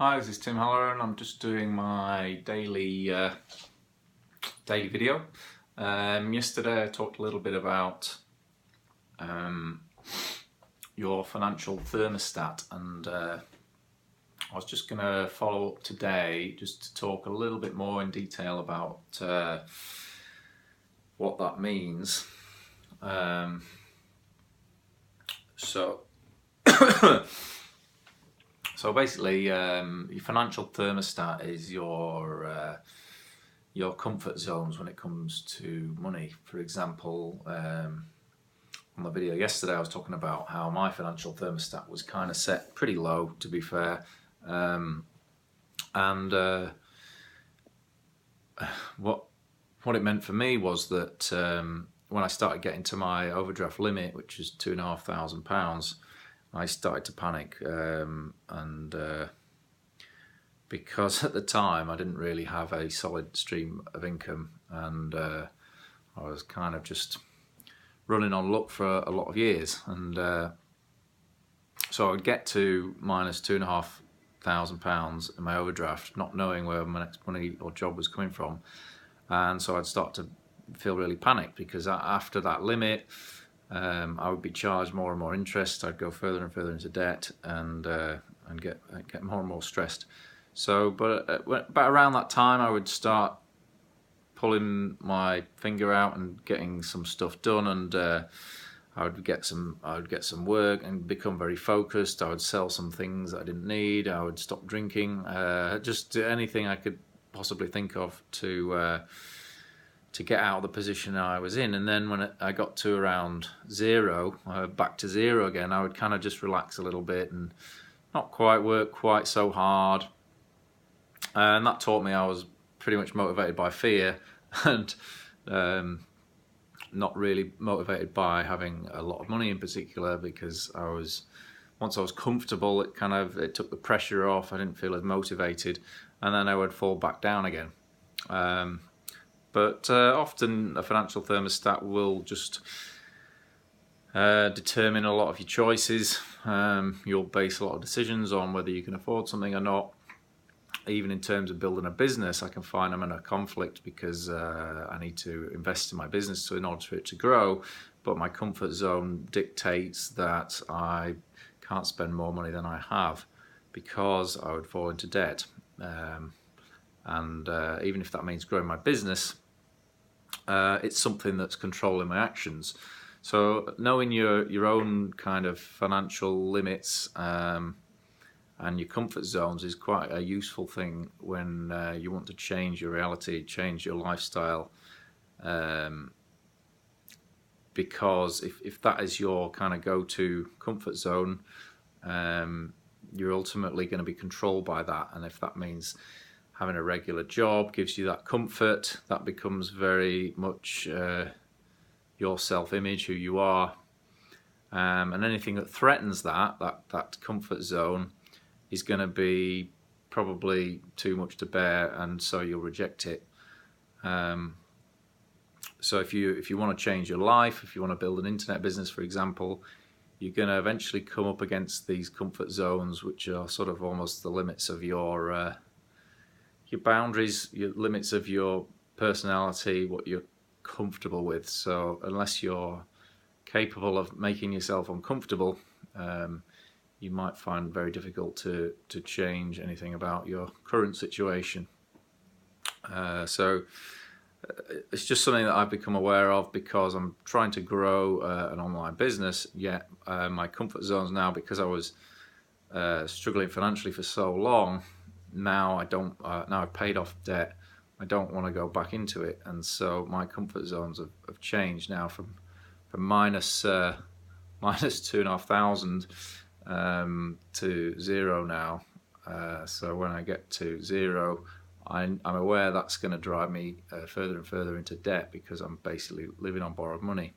Hi, this is Tim Halloran. I'm just doing my daily video. Yesterday I talked a little bit about your financial thermostat, and I was just going to follow up today just to talk a little bit more in detail about what that means. So basically, your financial thermostat is your comfort zones when it comes to money. For example, on the video yesterday, I was talking about how my financial thermostat was kind of set pretty low, to be fair, and what it meant for me was that when I started getting to my overdraft limit, which is £2,500. I started to panic, and because at the time I didn't really have a solid stream of income, and I was kind of just running on luck for a lot of years, and so I would get to minus £2,500 in my overdraft, not knowing where my next money or job was coming from, and so I'd start to feel really panicked because after that limit, I would be charged more and more interest. I'd go further and further into debt, and get more and more stressed. So, but about around that time, I would start pulling my finger out and getting some stuff done, and I would get some work and become very focused. I would sell some things that I didn't need. I would stop drinking. Just anything I could possibly think of to get out of the position I was in. And then when I got to around zero, back to zero again, I would kind of just relax a little bit and not quite work quite so hard. And that taught me I was pretty much motivated by fear and not really motivated by having a lot of money in particular, because once I was comfortable, it took the pressure off. I didn't feel as motivated, and then I would fall back down again. But often a financial thermostat will just determine a lot of your choices. You'll base a lot of decisions on whether you can afford something or not. Even in terms of building a business, I can find I'm in a conflict because I need to invest in my business in order for it to grow, but my comfort zone dictates that I can't spend more money than I have because I would fall into debt. And even if that means growing my business, it's something that's controlling my actions. So knowing your own kind of financial limits and your comfort zones is quite a useful thing when you want to change your reality, change your lifestyle, because if that is your kind of go-to comfort zone, you're ultimately going to be controlled by that. And if that means having a regular job gives you that comfort, that becomes very much your self-image, who you are, and anything that threatens that comfort zone is going to be probably too much to bear, and so you'll reject it. So if you want to change your life, if you want to build an internet business, for example, you're going to eventually come up against these comfort zones, which are sort of almost the limits of your boundaries, your limits of your personality, what you're comfortable with. So unless you're capable of making yourself uncomfortable, you might find it very difficult to change anything about your current situation. So it's just something that I've become aware of because I'm trying to grow an online business, yet my comfort zones now, because I was struggling financially for so long, now I've paid off debt, I don't want to go back into it, and so my comfort zones have changed now from minus £2,500 to zero now. So when I get to zero, I'm aware that's going to drive me further and further into debt because I'm basically living on borrowed money.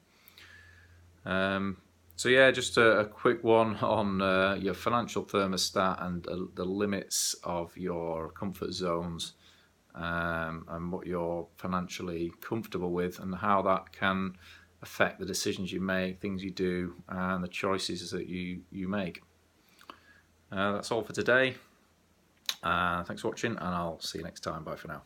So yeah, just a quick one on your financial thermostat and the limits of your comfort zones, and what you're financially comfortable with, and how that can affect the decisions you make, things you do, and the choices that you make. That's all for today. Thanks for watching, and I'll see you next time. Bye for now.